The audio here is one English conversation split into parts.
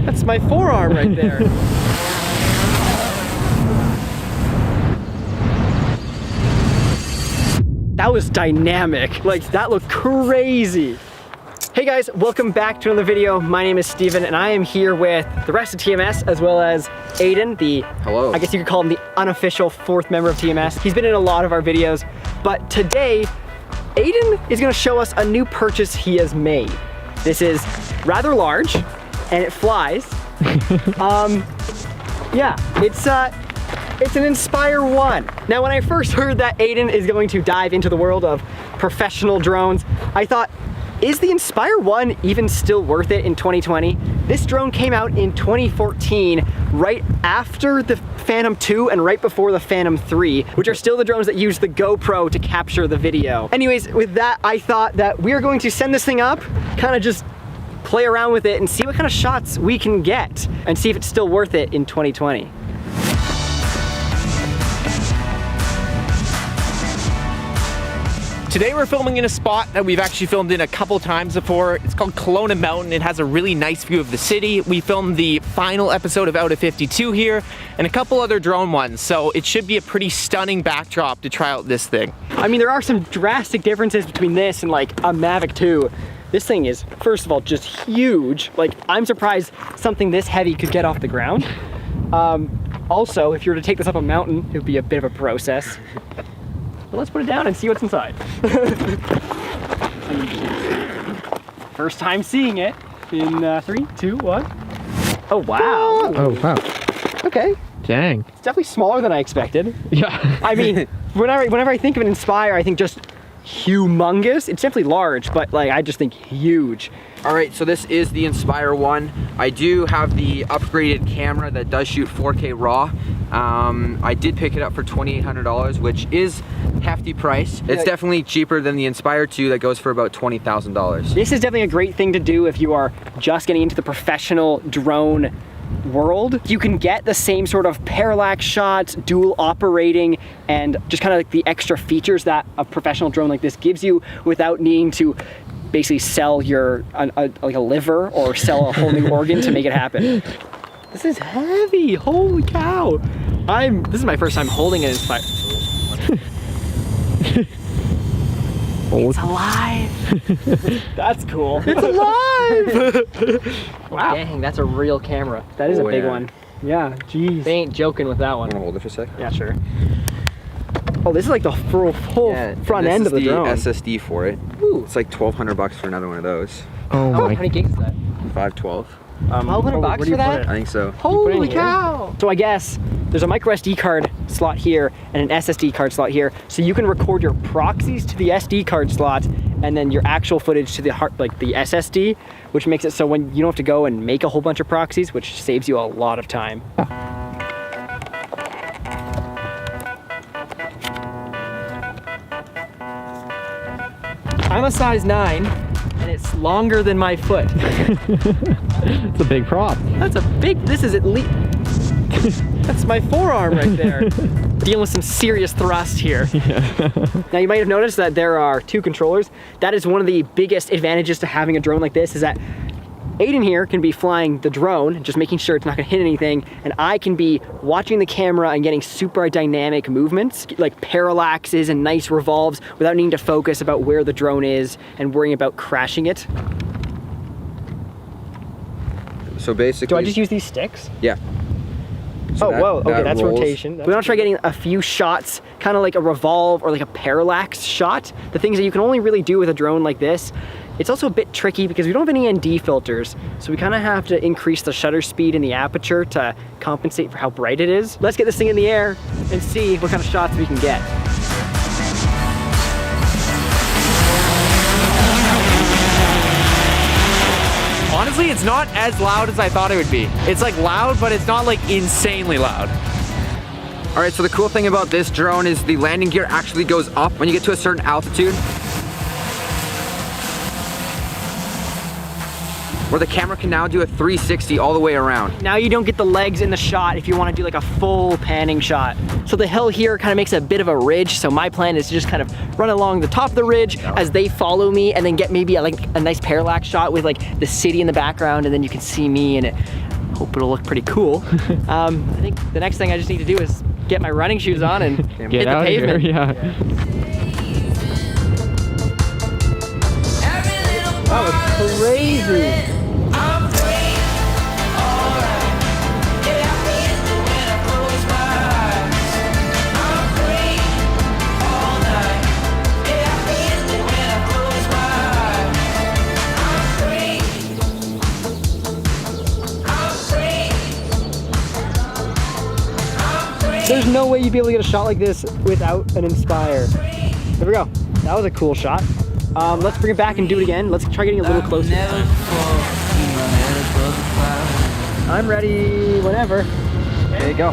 That's my forearm right there. That was dynamic. Like, that looked crazy. Hey guys, welcome back to another video. My name is Steven and I am here with the rest of TMS as well as Aiden, Hello. I guess you could call him the unofficial fourth member of TMS. He's been in a lot of our videos, but today, Aiden is gonna show us a new purchase he has made. This is rather large and it flies. Yeah, it's an Inspire 1. Now, when I first heard that Aiden is going to dive into the world of professional drones, I thought, is the Inspire 1 even still worth it in 2020? This drone came out in 2014, right after the Phantom 2 and right before the Phantom 3, which are still the drones that use the GoPro to capture the video. Anyways, with that, I thought that we are going to send this thing up, kind of just play around with it and see what kind of shots we can get and see if it's still worth it in 2020. Today we're filming in a spot that we've actually filmed in a couple times before. It's called Kelowna Mountain. It has a really nice view of the city. We filmed the final episode of Out of 52 here and a couple other drone ones, so it should be a pretty stunning backdrop to try out this thing. I mean, there are some drastic differences between this and like a Mavic 2. This thing is, first of all, just huge. Like, I'm surprised something this heavy could get off the ground. Also, if you were to take this up a mountain, it would be a bit of a process. But let's put it down and see what's inside. First time seeing it in 3, 2, 1. Oh, wow. Oh, wow. Okay. Dang. It's definitely smaller than I expected. Yeah. I mean, whenever I think of an Inspire, I think just humongous. It's definitely large, but like I just think huge. All right, so this is the Inspire 1. I do have the upgraded camera that does shoot 4K RAW. I did pick it up for $2,800, which is hefty price. It's definitely cheaper than the Inspire 2 that goes for about $20,000. This is definitely a great thing to do if you are just getting into the professional drone world. You can get the same sort of parallax shots, dual operating, and just kind of like the extra features that a professional drone like this gives you without needing to basically sell your like a liver or sell a whole new organ to make it happen. This is heavy, holy cow. This is my first time holding an Inspire. It's alive. That's cool. It's alive. Wow. Dang, that's a real camera. That is a big one. Yeah, jeez. They ain't joking with that one. Want to hold it for a sec? Yeah, sure. Oh, this is like the full front end of the drone. This is the SSD for it. Ooh. It's like $1,200 for another one of those. Oh How my. many gigs is that? 512. $1,200 for that? I think so. Holy cow! So I guess there's a micro SD card slot here and an SSD card slot here, so you can record your proxies to the SD card slot and then your actual footage to the the SSD, which makes it so when you don't have to go and make a whole bunch of proxies, which saves you a lot of time. I'm a size 9, and it's longer than my foot. It's a big prop. This is at least, that's my forearm right there. Dealing with some serious thrust here. Yeah. Now you might have noticed that there are 2 controllers. That is one of the biggest advantages to having a drone like this, is that Aiden here can be flying the drone, just making sure it's not gonna hit anything, and I can be watching the camera and getting super dynamic movements, like parallaxes and nice revolves, without needing to focus about where the drone is and worrying about crashing it. So basically... Do I just use these sticks? Yeah. So whoa, okay, that's rolls. rotation. We want to try getting a few shots, kind of like a revolve or like a parallax shot. The things that you can only really do with a drone like this. It's also a bit tricky because we don't have any ND filters, so we kind of have to increase the shutter speed in the aperture to compensate for how bright it is. Let's get this thing in the air and see what kind of shots we can get. Honestly, it's not as loud as I thought it would be. It's like loud, but it's not like insanely loud. All right, so the cool thing about this drone is the landing gear actually goes up when you get to a certain altitude. where the camera can now do a 360 all the way around. Now you don't get the legs in the shot if you want to do like a full panning shot. So the hill here kind of makes a bit of a ridge. So my plan is to just kind of run along the top of the ridge as they follow me, and then get maybe like a nice parallax shot with like the city in the background, and then you can see me, and hope it'll look pretty cool. I think the next thing I just need to do is get my running shoes on and hit Get the out pavement. here, yeah. That was crazy. There's no way you'd be able to get a shot like this without an Inspire. There we go. That was a cool shot. Let's bring it back and do it again. Let's try getting a little closer. I'm ready whenever. There you go.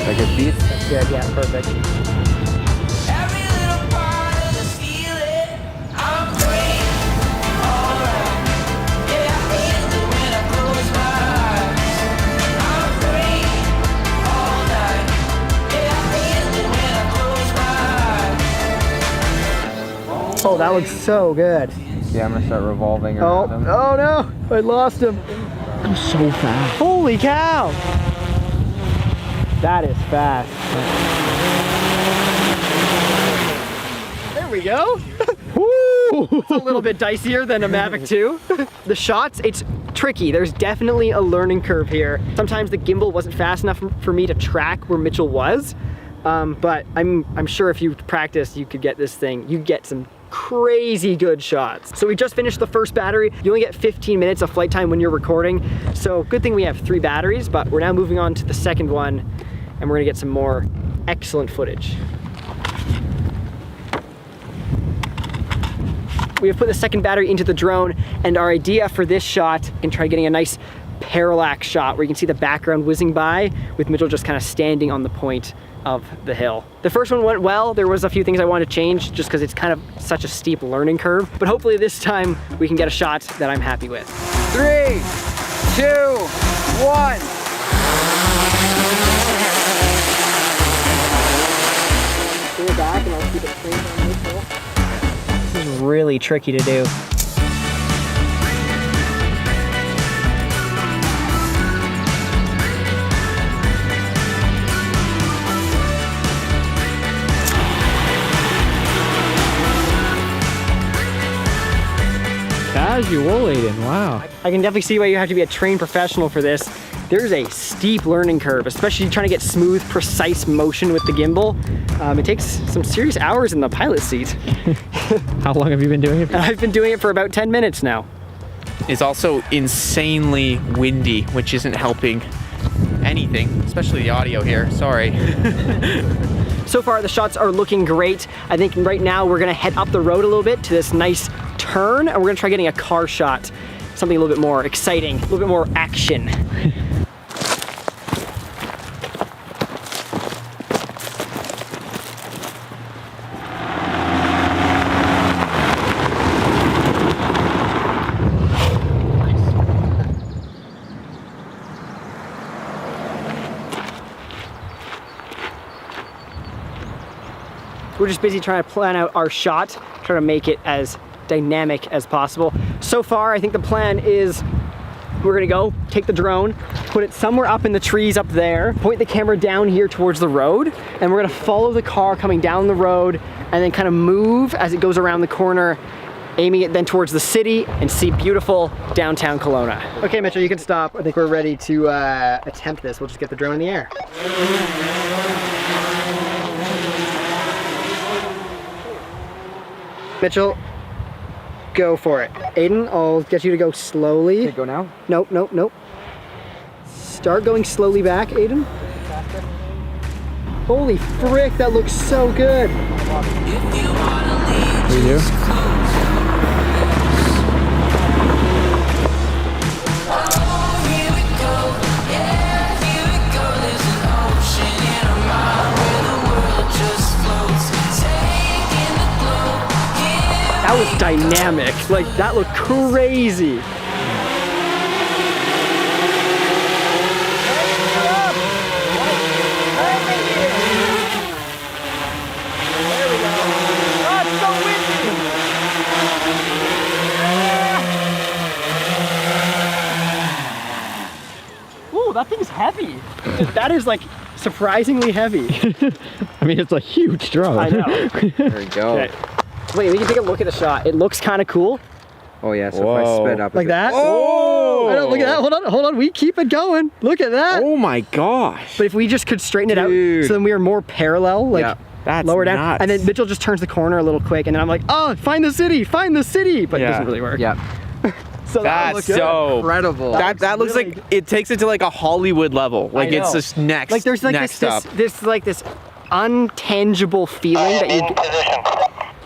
Like a beat. That's good, yeah, perfect. Oh, that looks so good. Yeah, I'm gonna start revolving Oh, around him. oh no, I lost him. I'm so fast. Holy cow. That is fast. There we go. Woo! It's a little bit dicier than a Mavic 2. The shots, it's tricky. There's definitely a learning curve here. Sometimes the gimbal wasn't fast enough for me to track where Mitchell was. But I'm sure if you practice, you could get this thing. You get some crazy good shots. So we just finished the first battery. You only get 15 minutes of flight time when you're recording. So good thing we have 3 batteries, but we're now moving on to the second one, and we're gonna get some more excellent footage. We have put the second battery into the drone, and our idea for this shot, we can try getting a nice parallax shot where you can see the background whizzing by with Mitchell just kind of standing on the point of the hill. The first one went well. There was a few things I wanted to change just because it's kind of such a steep learning curve, but hopefully this time we can get a shot that I'm happy with. 3, 2, 1. Pull it back and I'll keep it straight on this hill. This is really tricky to do. Casual, Aiden, wow. I can definitely see why you have to be a trained professional for this. There's a steep learning curve, especially trying to get smooth, precise motion with the gimbal. It takes some serious hours in the pilot seat. How long have you been doing it? I've been doing it for about 10 minutes now. It's also insanely windy, which isn't helping anything, especially the audio here. Sorry. So far, the shots are looking great. I think right now we're gonna head up the road a little bit to this nice turn, and we're gonna try getting a car shot. Something a little bit more exciting, a little bit more action. We're just busy trying to plan out our shot, trying to make it as dynamic as possible. So far, I think the plan is we're gonna go take the drone, put it somewhere up in the trees up there, point the camera down here towards the road, and we're gonna follow the car coming down the road and then kind of move as it goes around the corner, aiming it then towards the city and see beautiful downtown Kelowna. Okay, Mitchell, you can stop. I think we're ready to attempt this. We'll just get the drone in the air. Mitchell, go for it. Aiden, I'll get you to go slowly. Okay, go now? Nope, nope, nope. Start going slowly back, Aiden. Holy frick, that looks so good. We do? That was was dynamic. Like, that looked crazy. Ooh, that thing's heavy. That is like surprisingly heavy. I mean, it's a huge drone. I know. There we go. Okay. Wait, we can take a look at the shot. It looks kind of cool. Oh yeah, so if I sped up a Like bit. that? Oh! I don't, look at that. Hold on. We keep it going. Look at that. Oh my gosh. But if we just could straighten it out Dude. so then we are more parallel, like Yeah. That's lower down. nuts. And then Mitchell just turns the corner a little quick and then I'm like, oh, find the city. But it Yeah. doesn't really work. Yeah. So that That's looks good. so Incredible. that looks really like it takes it to like a Hollywood level. Like it's know. just next. Like there's like next this up. this untangible feeling that you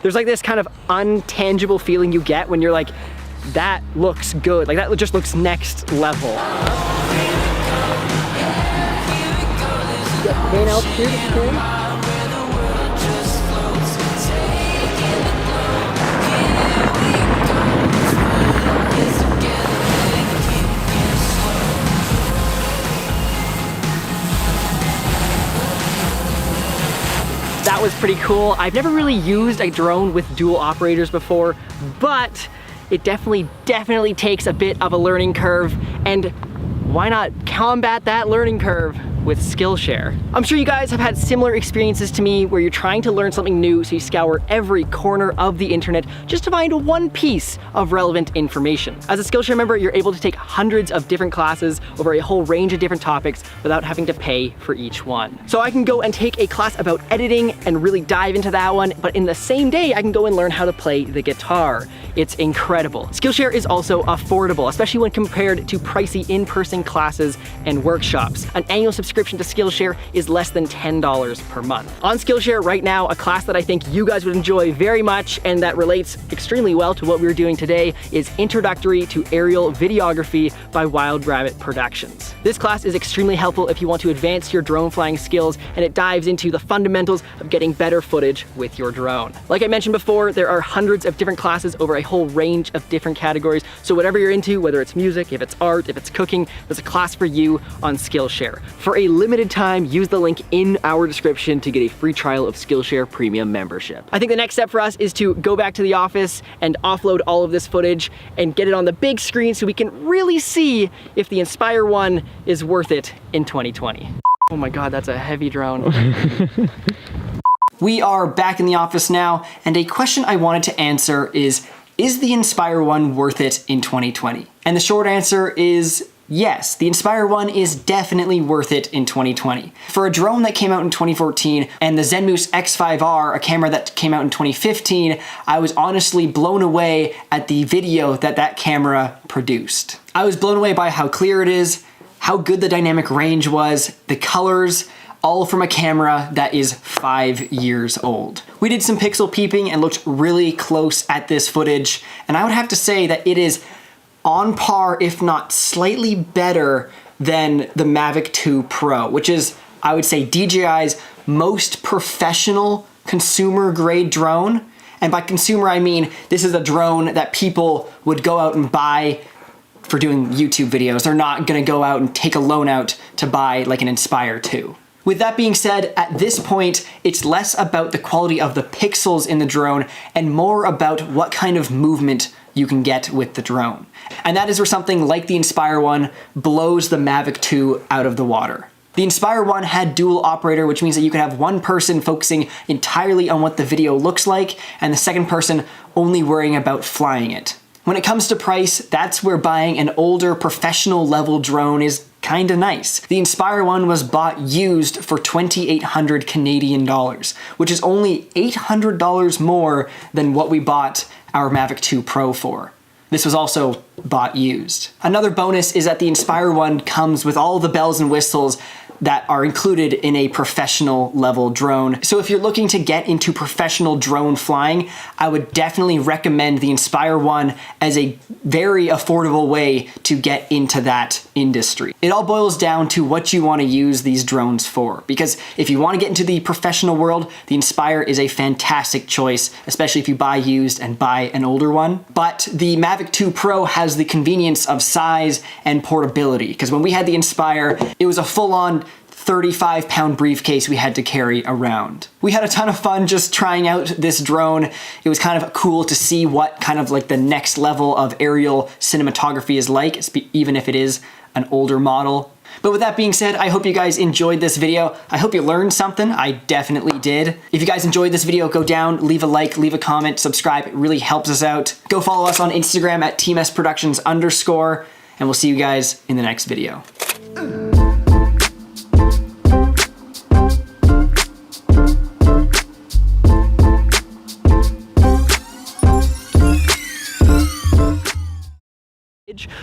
there's like this kind of untangible feeling you get when you're like, that looks good. Like that just looks next level. Gain altitude, it's cool. That was pretty cool. I've never really used a drone with dual operators before, but it definitely takes a bit of a learning curve, and why not combat that learning curve with Skillshare? I'm sure you guys have had similar experiences to me where you're trying to learn something new, so you scour every corner of the internet just to find one piece of relevant information. As a Skillshare member, you're able to take hundreds of different classes over a whole range of different topics without having to pay for each one. So I can go and take a class about editing and really dive into that one, but in the same day, I can go and learn how to play the guitar. It's incredible. Skillshare is also affordable, especially when compared to pricey in-person classes and workshops. An annual subscription to Skillshare is less than $10 per month. On Skillshare right now, a class that I think you guys would enjoy very much and that relates extremely well to what we're doing today is Introductory to Aerial Videography by Wild Rabbit Productions. This class is extremely helpful if you want to advance your drone flying skills, and it dives into the fundamentals of getting better footage with your drone. Like I mentioned before, there are hundreds of different classes over a whole range of different categories, so whatever you're into, whether it's music, if it's art, if it's cooking, there's a class for you on Skillshare. For a limited time, use the link in our description to get a free trial of Skillshare Premium membership. I think the next step for us is to go back to the office and offload all of this footage and get it on the big screen so we can really see if the Inspire 1 is worth it in 2020. Oh my God, that's a heavy drone. We are back in the office now, and a question I wanted to answer is the Inspire 1 worth it in 2020? And the short answer is yes, the Inspire 1 is definitely worth it in 2020. For a drone that came out in 2014 and the Zenmuse X5R, a camera that came out in 2015, I was honestly blown away at the video that camera produced. I was blown away by how clear it is, how good the dynamic range was, the colors, all from a camera that is 5 years old. We did some pixel peeping and looked really close at this footage, and I would have to say that it is on par, if not slightly better than the Mavic 2 Pro, which is, I would say, DJI's most professional consumer grade drone. And by consumer, I mean, this is a drone that people would go out and buy for doing YouTube videos. They're not gonna go out and take a loan out to buy like an Inspire 2. With that being said, at this point, it's less about the quality of the pixels in the drone and more about what kind of movement you can get with the drone. And that is where something like the Inspire 1 blows the Mavic 2 out of the water. The Inspire 1 had dual operator, which means that you could have one person focusing entirely on what the video looks like, and the second person only worrying about flying it. When it comes to price, that's where buying an older professional level drone is kinda nice. The Inspire 1 was bought used for 2,800 Canadian dollars, which is only $800 more than what we bought our Mavic 2 Pro for. This was also bought used. Another bonus is that the Inspire 1 comes with all the bells and whistles, that are included in a professional level drone. So if you're looking to get into professional drone flying, I would definitely recommend the Inspire 1 as a very affordable way to get into that industry. It all boils down to what you want to use these drones for, because if you want to get into the professional world, the Inspire is a fantastic choice, especially if you buy used and buy an older one. But the Mavic 2 Pro has the convenience of size and portability, because when we had the Inspire, it was a full-on 35-pound briefcase we had to carry around. We had a ton of fun just trying out this drone. It was kind of cool to see what kind of like the next level of aerial cinematography is like, even if it is an older model. But with that being said, I hope you guys enjoyed this video. I hope you learned something. I definitely did. If you guys enjoyed this video, go down, leave a like, leave a comment, subscribe. It really helps us out. Go follow us on Instagram at TMSProductions_, and we'll see you guys in the next video.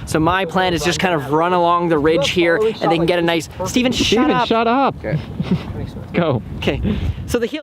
So my plan is just kind of run along the ridge here, and they can get a nice... Steven, shut up. Shut up. Okay. Go. Okay, so the heel...